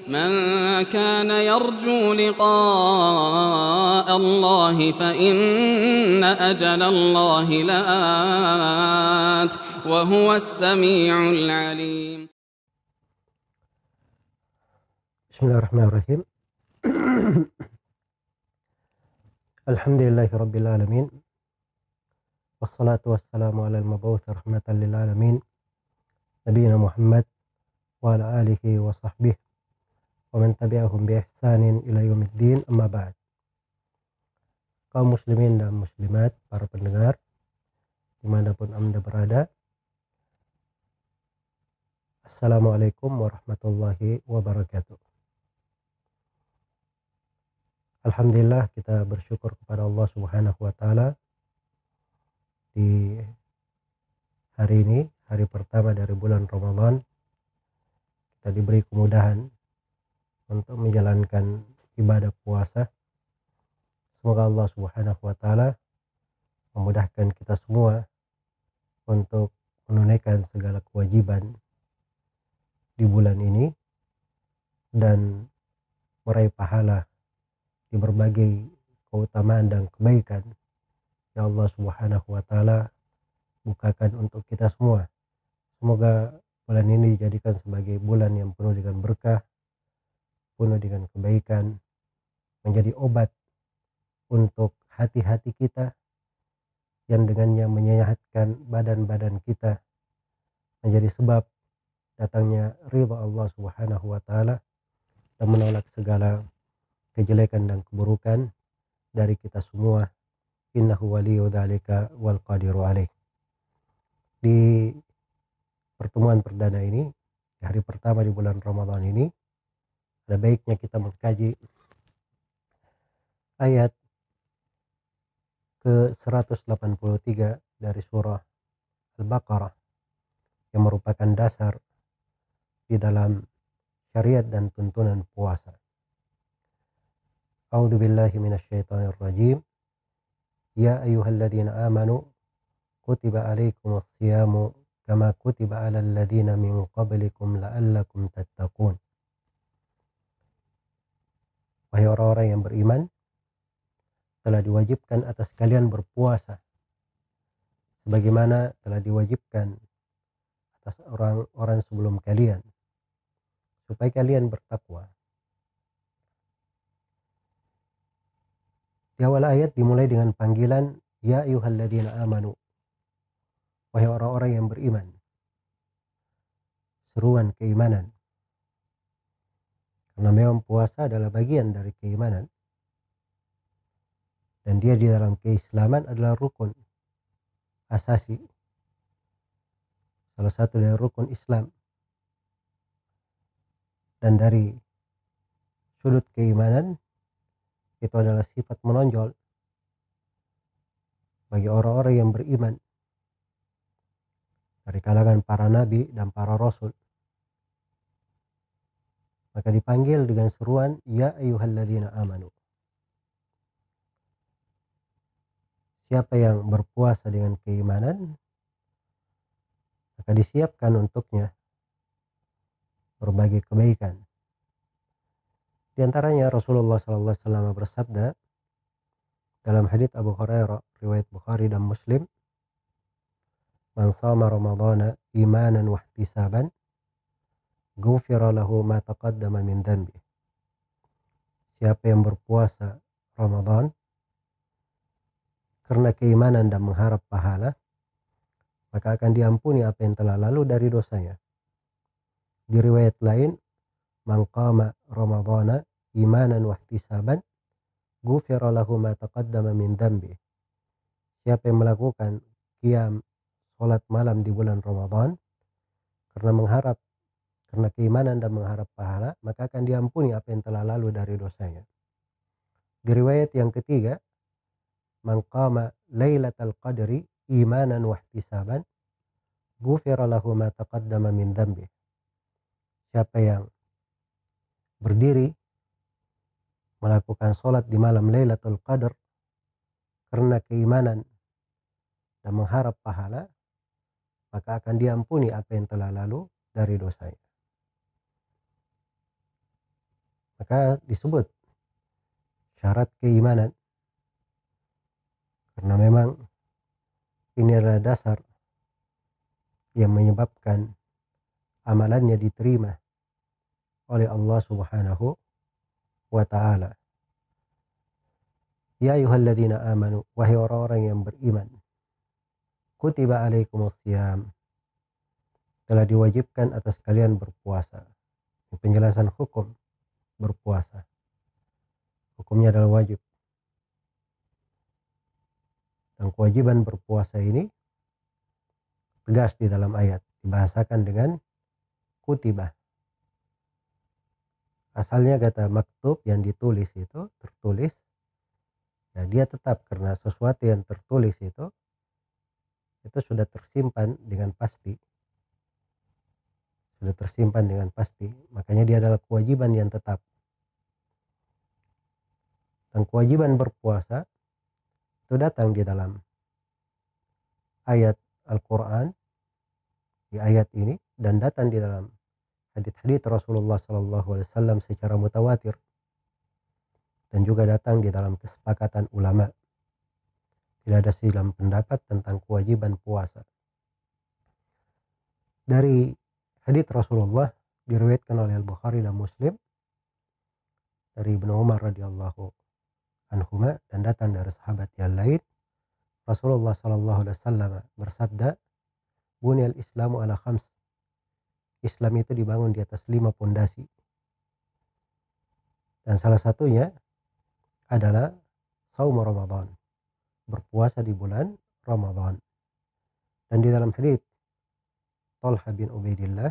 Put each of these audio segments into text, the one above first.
من كان يرجو لقاء الله فإن أجل الله لآت وهو السميع العليم. Bismillahirrahmanirrahim. Alhamdulillahi rabbil alamin. Wassalatu wassalamu ala al-mab'uts rahmatan lil alamin. Nabiyina Muhammad wa ala alihi wa sahbihi wa man tabi'ahum bi ihsanin ila yaumiddin, amma ba'd. Kaum muslimin dan muslimat, para pendengar dimanapun Anda berada, Assalamualaikum warahmatullahi wabarakatuh. Alhamdulillah, kita bersyukur kepada Allah Subhanahu wa taala di hari ini, hari pertama dari bulan Ramadan, kita diberi kemudahan untuk menjalankan ibadah puasa. Semoga Allah Subhanahu wa taala memudahkan kita semua untuk menunaikan segala kewajiban di bulan ini dan meraih pahala di berbagai keutamaan dan kebaikan yang Allah Subhanahu wa taala bukakan untuk kita semua. Semoga bulan ini dijadikan sebagai bulan yang penuh dengan berkah, penuh dengan kebaikan, menjadi obat untuk hati-hati kita yang dengannya menyehatkan badan-badan kita, menjadi sebab datangnya ridha Allah Subhanahu wa taala dan menolak segala kejelekan dan keburukan dari kita semua. Innahu waliyyu dzalika wal qadiru alaih. Di pertemuan perdana ini, di hari pertama di bulan Ramadan ini, ada baiknya kita mengkaji ayat ke-183 dari surah Al-Baqarah yang merupakan dasar di dalam syariat dan tuntunan puasa. A'udzu billahi minasyaitonir rajim. Ya ayyuhalladzina amanu kutiba alaikumus shiyamu kama kutiba alal ladzina min qablikum la'allakum tattaqun. Wahai orang-orang yang beriman, telah diwajibkan atas kalian berpuasa sebagaimana telah diwajibkan atas orang-orang sebelum kalian, supaya kalian bertakwa. Di awal ayat dimulai dengan panggilan ya ayyuhalladzina amanu, wahai orang-orang yang beriman. Seruan keimanan, karena memang puasa adalah bagian dari keimanan dan dia di dalam keislaman adalah rukun asasi, salah satu dari rukun Islam. Dan dari sudut keimanan itu adalah sifat menonjol bagi orang-orang yang beriman dari kalangan para nabi dan para rasul. Maka dipanggil dengan seruan ya ayyuhalladzina amanu. Siapa yang berpuasa dengan keimanan, maka disiapkan untuknya berbagai kebaikan. Di antaranya Rasulullah SAW bersabda dalam hadits Abu Hurairah riwayat Bukhari dan Muslim, "Man shama Ramadhana imanan wa ihtisaban, ghufira lahu ma taqaddama min dhanbi." Siapa yang berpuasa Ramadan karena keimanan dan mengharap pahala, maka akan diampuni apa yang telah lalu dari dosanya. Di riwayat lain, "Man qama Ramadhana imanan wa ihtisaban, ghufira lahu ma taqaddama min dhanbi." Siapa yang melakukan qiyam salat malam di bulan Ramadan karena keimanan dan mengharap pahala, maka akan diampuni apa yang telah lalu dari dosanya. Di riwayat yang ketiga, "Man qama lailatal qadri imanan wa ihtisaban, ghufira lahu ma taqaddama min dhanbi." Siapa yang berdiri melakukan sholat di malam Lailatul Qadar karena keimanan dan mengharap pahala, maka akan diampuni apa yang telah lalu dari dosanya. maka disebut syarat keimanan, karena memang ini adalah dasar yang menyebabkan amalannya diterima oleh Allah Subhanahu wa ta'ala. Ya ayyuhalladzina amanu, wahai orang-orang yang beriman, kutiba alaikumusiyam, telah diwajibkan atas kalian berpuasa. Penjelasan hukum berpuasa. Hukumnya adalah wajib. Dan kewajiban berpuasa ini tegas di dalam ayat, dibahasakan dengan kutiba. Asalnya kata maktub, yang ditulis itu, tertulis. Ya, dia tetap, karena sesuatu yang tertulis itu sudah tersimpan dengan pasti. Sudah tersimpan dengan pasti. Makanya dia adalah kewajiban yang tetap. Dan kewajiban berpuasa itu datang di dalam ayat Al-Quran, di ayat ini, dan datang di dalam hadits-hadits Rasulullah SAW secara mutawatir, dan juga datang di dalam kesepakatan ulama. Tidak ada silang pendapat tentang kewajiban puasa. Dari hadits Rasulullah diriwayatkan oleh Al-Bukhari dan Muslim dari Ibnu Umar radhiyallahu anhuma, dan datang dari sahabat yang lain. Rasulullah SAW bersabda, "Bunyal Islamu ala khams." Islam itu dibangun di atas 5 pondasi. Dan salah satunya adalah saum Ramadan, berpuasa di bulan Ramadan. Dan di dalam hadits Talha bin Ubaidillah,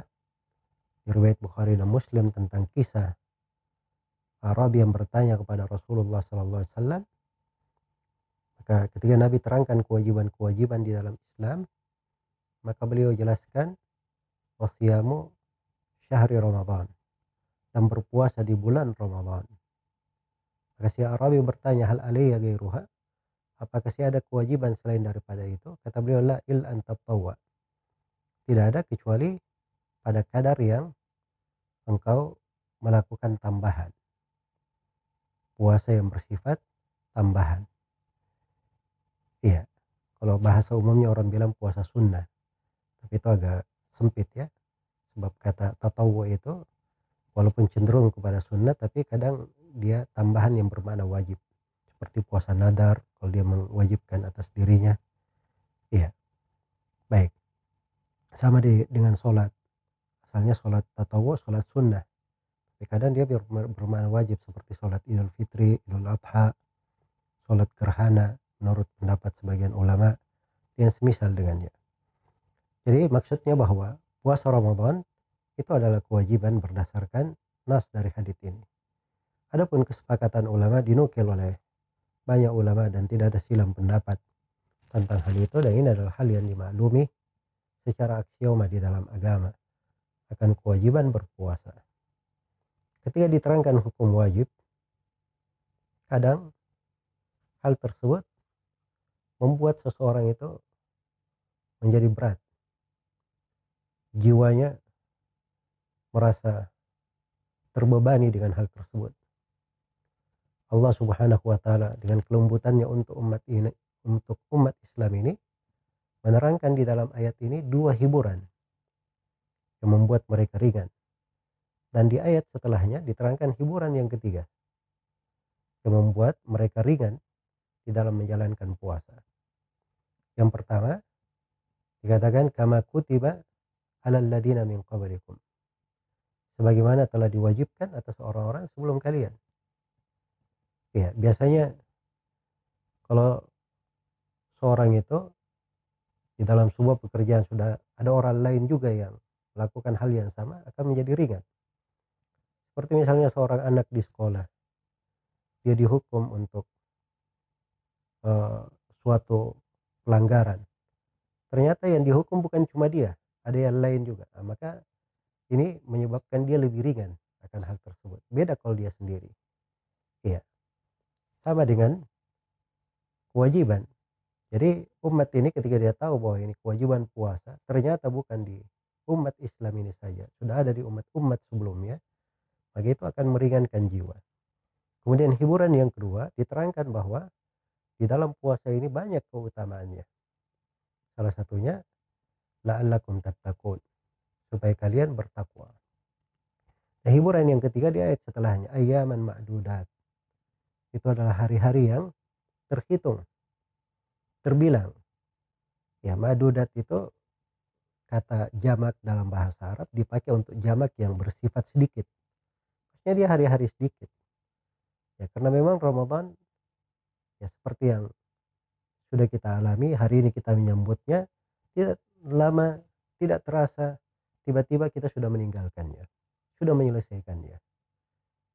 riwayat Bukhari dan Muslim, tentang kisah Arabi yang bertanya kepada Rasulullah SAW. Maka ketika Nabi terangkan kewajiban-kewajiban di dalam Islam, maka beliau jelaskan wasiyamu syahri Ramadan, dan berpuasa di bulan Ramadan. Maka si Arabi bertanya, hal alayya gairuha, apakah saya ada kewajiban selain daripada itu? Kata beliau, la il an tatawwa, tidak ada kecuali pada kadar yang engkau melakukan tambahan, puasa yang bersifat tambahan. Iya, kalau bahasa umumnya orang bilang puasa sunnah, tapi itu agak sempit ya, sebab kata tatawwu itu walaupun cenderung kepada sunnah, tapi kadang dia tambahan yang bermakna wajib, seperti puasa nadar kalau dia mewajibkan atas dirinya. Iya, baik. Sama dengan sholat, asalnya sholat tatawwu, sholat sunnah, tapi kadang dia bermakna wajib, seperti sholat Idul Fitri, Idul Adha, sholat gerhana menurut pendapat sebagian ulama, yang semisal dengannya. Jadi maksudnya bahwa puasa Ramadan itu adalah kewajiban berdasarkan nas dari hadits ini. Adapun kesepakatan ulama dinukil oleh banyak ulama dan tidak ada silang pendapat tentang hal itu, dan ini adalah hal yang dimaklumi secara aksioma di dalam agama akan kewajiban berpuasa. Ketika diterangkan hukum wajib, kadang hal tersebut membuat seseorang itu menjadi berat. Jiwanya merasa terbebani dengan hal tersebut. Allah Subhanahu wa ta'ala dengan kelembutannya untuk umat Islam ini menerangkan di dalam ayat ini 2 hiburan yang membuat mereka ringan. Dan di ayat setelahnya diterangkan hiburan yang ketiga yang membuat mereka ringan di dalam menjalankan puasa. Yang pertama dikatakan kama kutiba alal ladina min qablikum, sebagaimana telah diwajibkan atas orang-orang sebelum kalian. Ya, biasanya kalau seorang itu di dalam sebuah pekerjaan sudah ada orang lain juga yang melakukan hal yang sama, akan menjadi ringan. Seperti misalnya seorang anak di sekolah, dia dihukum untuk suatu pelanggaran. Ternyata yang dihukum bukan cuma dia, ada yang lain juga. Nah, maka ini menyebabkan dia lebih ringan akan hal tersebut. Beda kalau dia sendiri. Iya. Sama dengan kewajiban. Jadi umat ini ketika dia tahu bahwa ini kewajiban puasa, ternyata bukan di umat Islam ini saja, sudah ada di umat-umat sebelumnya, maka itu akan meringankan jiwa. Kemudian hiburan yang kedua diterangkan bahwa di dalam puasa ini banyak keutamaannya. Salah satunya la'allakum tattaqun, supaya kalian bertakwa. Nah, hiburan yang ketiga di ayat setelahnya, ayyaman ma'dudat. Itu adalah hari-hari yang terhitung, terbilang. Ya, ma'dudat itu kata jamak dalam bahasa Arab dipakai untuk jamak yang bersifat sedikit. Maksudnya dia hari-hari sedikit. Ya, karena memang Ramadan ya seperti yang sudah kita alami, hari ini kita menyambutnya, tidak lama, tidak terasa, tiba-tiba kita sudah meninggalkannya, sudah menyelesaikannya.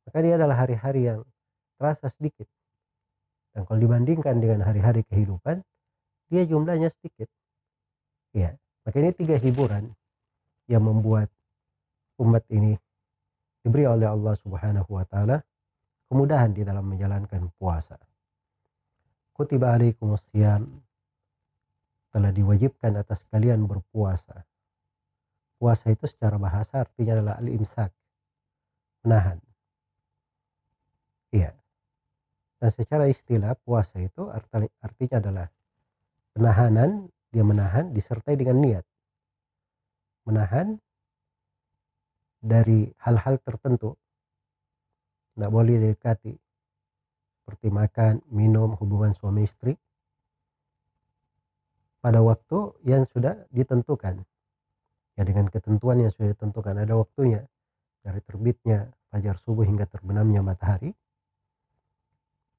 Maka dia adalah hari-hari yang terasa sedikit. Dan kalau dibandingkan dengan hari-hari kehidupan, dia jumlahnya sedikit. Ya, maka ini 3 hiburan yang membuat umat ini diberi oleh Allah Subhanahu wa taala kemudahan di dalam menjalankan puasa. Kutiba alaikumus syiyam, telah diwajibkan atas kalian berpuasa. Puasa itu secara bahasa artinya adalah al-imsak, menahan. Iya. Dan secara istilah puasa itu artinya adalah penahanan, dia menahan disertai dengan niat. Menahan dari hal-hal tertentu. Tidak boleh didekati. Seperti makan, minum, hubungan suami istri. Pada waktu yang sudah ditentukan. Ya, dengan ketentuan yang sudah ditentukan. Ada waktunya. Dari terbitnya fajar subuh hingga terbenamnya matahari.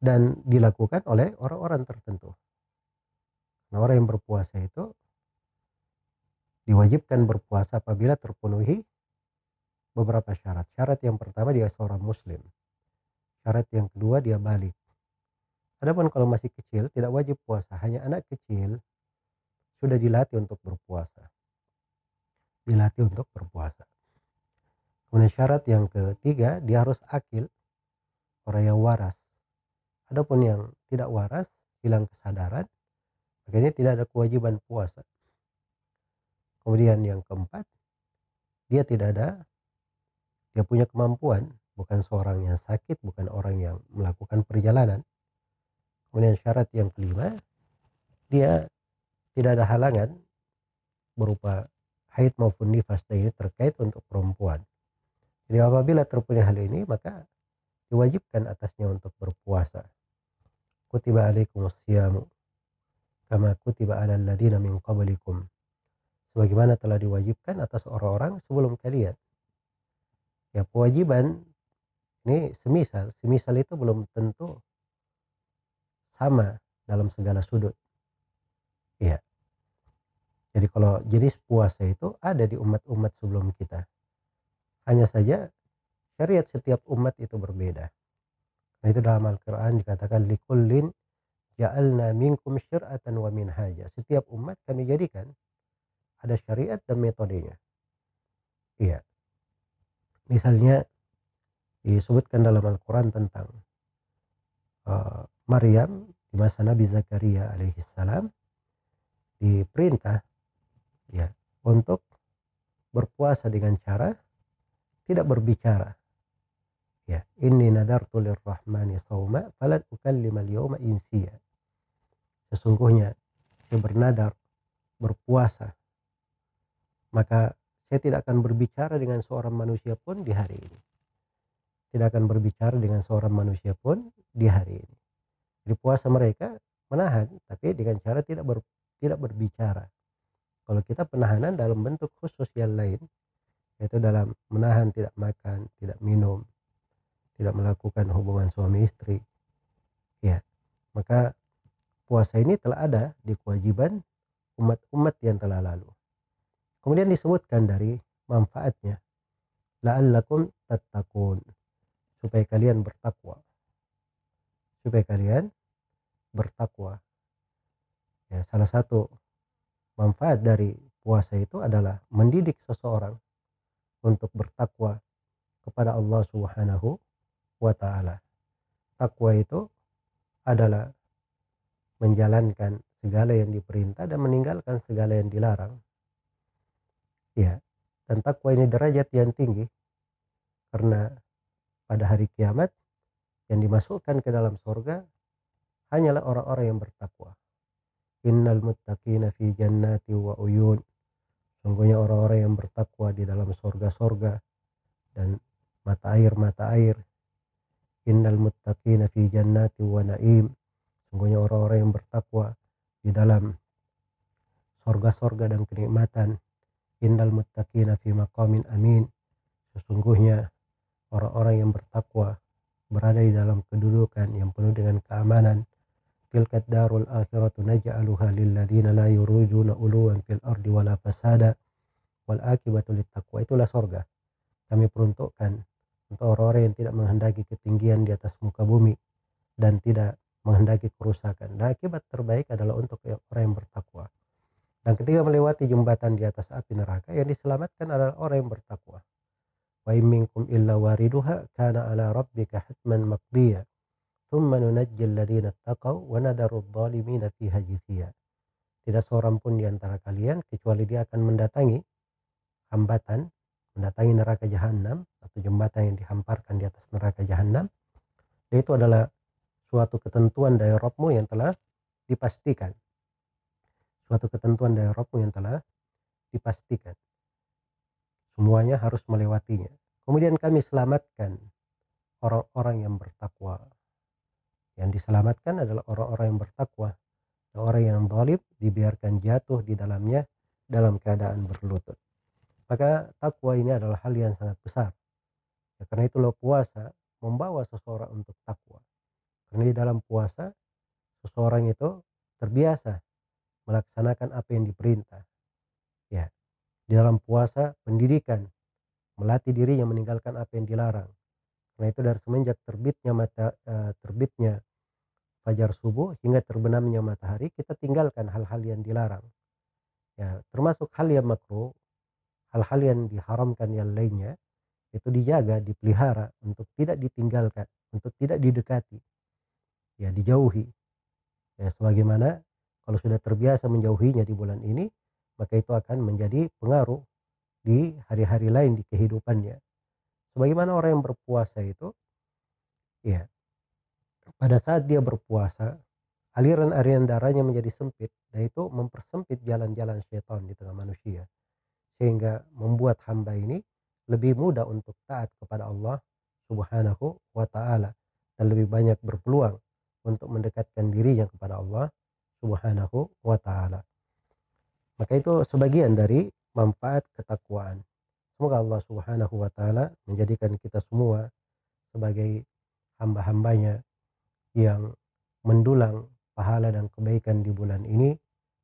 Dan dilakukan oleh orang-orang tertentu. Nah, orang yang berpuasa itu diwajibkan berpuasa apabila terpenuhi beberapa syarat. Syarat yang pertama dia seorang muslim. Syarat yang kedua dia balik. Adapun kalau masih kecil tidak wajib puasa. Hanya anak kecil sudah dilatih untuk berpuasa. Dilatih untuk berpuasa. Kemudian syarat yang ketiga dia harus akil. Orang yang waras. Adapun yang tidak waras, hilang kesadaran, makanya tidak ada kewajiban puasa. Kemudian yang keempat, dia punya kemampuan, bukan seorang yang sakit, bukan orang yang melakukan perjalanan. Kemudian syarat yang kelima, dia tidak ada halangan berupa haid maupun nifas, dan ini terkait untuk perempuan. Jadi apabila terpenuhi hal ini, maka diwajibkan atasnya untuk berpuasa. Kutiba alaikumus syiyamu kama kutiba alal ladzina min qablikum, sebagaimana telah diwajibkan atas orang-orang sebelum kalian. Ya, kewajiban ini semisal itu belum tentu sama dalam segala sudut. Iya. Jadi kalau jenis puasa itu ada di umat-umat sebelum kita. Hanya saja syariat setiap umat itu berbeda. Nah, itu dalam Al-Quran dikatakan likullin ja'alna minkum syir'atan wa minhaja. Setiap umat kami jadikan ada syariat dan metodenya. Iya. Misalnya disebutkan dalam Al-Quran tentang Maryam di masa Nabi Zakaria alaihissalam diperintah ya untuk berpuasa dengan cara tidak berbicara. Ya, inni nadartu lirrahmani shauma falan ukallimal yawma insiya. Sesungguhnya saya bernadar berpuasa, maka saya tidak akan berbicara dengan seorang manusia pun di hari ini. Tidak akan berbicara dengan seorang manusia pun di hari ini. Jadi puasa mereka menahan, tapi dengan cara tidak berbicara. Kalau kita penahanan dalam bentuk khusus yang lain, yaitu dalam menahan tidak makan, tidak minum, tidak melakukan hubungan suami istri, ya, maka puasa ini telah ada di kewajiban umat-umat yang telah lalu. Kemudian disebutkan dari manfaatnya, la'allakum tattaqun, supaya kalian bertakwa. Supaya kalian bertakwa. Ya, salah satu manfaat dari puasa itu adalah mendidik seseorang untuk bertakwa kepada Allah Subhanahu wa ta'ala. Takwa itu adalah menjalankan segala yang diperintah dan meninggalkan segala yang dilarang. Ya, dan takwa ini derajat yang tinggi karena pada hari kiamat yang dimasukkan ke dalam surga hanyalah orang-orang yang bertakwa. Innal muttaqina fi jannati wa uyun. Sungguhnya orang-orang yang bertakwa di dalam surga-surga dan mata air. Innal muttaqina fi jannati wa na'im. Sungguhnya orang-orang yang bertakwa di dalam surga-surga dan kenikmatan. Innal muttaqina fi maqamin amin. Sesungguhnya orang-orang yang bertakwa berada di dalam kedudukan yang penuh dengan keamanan. Tilkat darul akhiratu naj'aluha lil ladzina la yuriduna uluwan fil ardi wala fasada wal akibatu lit taqwa. Itulah surga kami peruntukkan untuk orang-orang yang tidak menghendaki ketinggian di atas muka bumi dan tidak menghendaki kerusakan. Dan akibat terbaik adalah untuk orang yang bertakwa. Dan ketika melewati jembatan di atas api neraka, yang diselamatkan adalah orang yang bertakwa. Wa in minkum illa wariduha kana ala rabbika hatman maqdiya. Thumma nunajjil ladzina taqaw wa nadharu adh-dhalimina fiha jithiya. Tidak seorang pun di antara kalian kecuali dia akan mendatangi hambatan, mendatangi neraka jahanam atau jembatan yang dihamparkan di atas neraka jahanam. Dan itu adalah suatu ketentuan dari Rabbmu yang telah dipastikan. Suatu ketentuan dari Rabbmu yang telah dipastikan. Semuanya harus melewatinya. Kemudian kami selamatkan orang-orang yang bertakwa. Yang diselamatkan adalah orang-orang yang bertakwa. Dan orang yang zalim dibiarkan jatuh di dalamnya dalam keadaan berlutut. Maka takwa ini adalah hal yang sangat besar. Ya, karena itulah puasa membawa seseorang untuk takwa. Karena di dalam puasa seseorang itu terbiasa melaksanakan apa yang diperintah. Ya, di dalam puasa pendidikan melatih dirinya meninggalkan apa yang dilarang. Karena itu dari semenjak terbitnya fajar subuh hingga terbenamnya matahari, kita tinggalkan hal-hal yang dilarang. Ya, termasuk hal yang makruh, hal-hal yang diharamkan yang lainnya itu dijaga, dipelihara untuk tidak ditinggalkan, untuk tidak didekati. Ya, dijauhi. Ya, sebagaimana kalau sudah terbiasa menjauhinya di bulan ini, maka itu akan menjadi pengaruh di hari-hari lain di kehidupannya. Sebagaimana orang yang berpuasa itu, ya, pada saat dia berpuasa, aliran-aliran darahnya menjadi sempit, dan itu mempersempit jalan-jalan syaitan di tengah manusia, sehingga membuat hamba ini lebih mudah untuk taat kepada Allah Subhanahu wa ta'ala, dan lebih banyak berpeluang untuk mendekatkan dirinya kepada Allah Subhanahu wa ta'ala. Maka itu sebagian dari manfaat ketakwaan. Semoga Allah Subhanahu wa ta'ala menjadikan kita semua sebagai hamba-hambanya yang mendulang pahala dan kebaikan di bulan ini,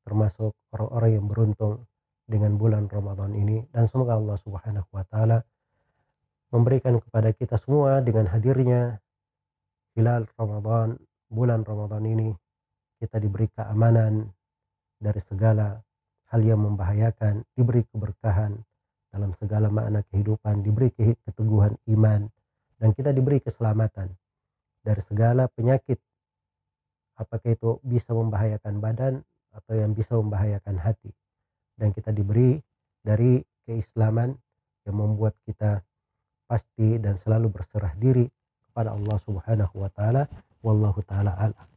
termasuk orang-orang yang beruntung dengan bulan Ramadan ini. Dan semoga Allah Subhanahu wa ta'ala memberikan kepada kita semua dengan hadirnya hilal Ramadan, bulan Ramadan ini, kita diberi keamanan dari segala hal yang membahayakan, diberi keberkahan dalam segala makna kehidupan, diberi keteguhan iman, dan kita diberi keselamatan dari segala penyakit, apakah itu bisa membahayakan badan atau yang bisa membahayakan hati. Dan kita diberi dari keislaman yang membuat kita pasti dan selalu berserah diri kepada Allah Subhanahu wa ta'ala. Wallahu ta'ala a'lam.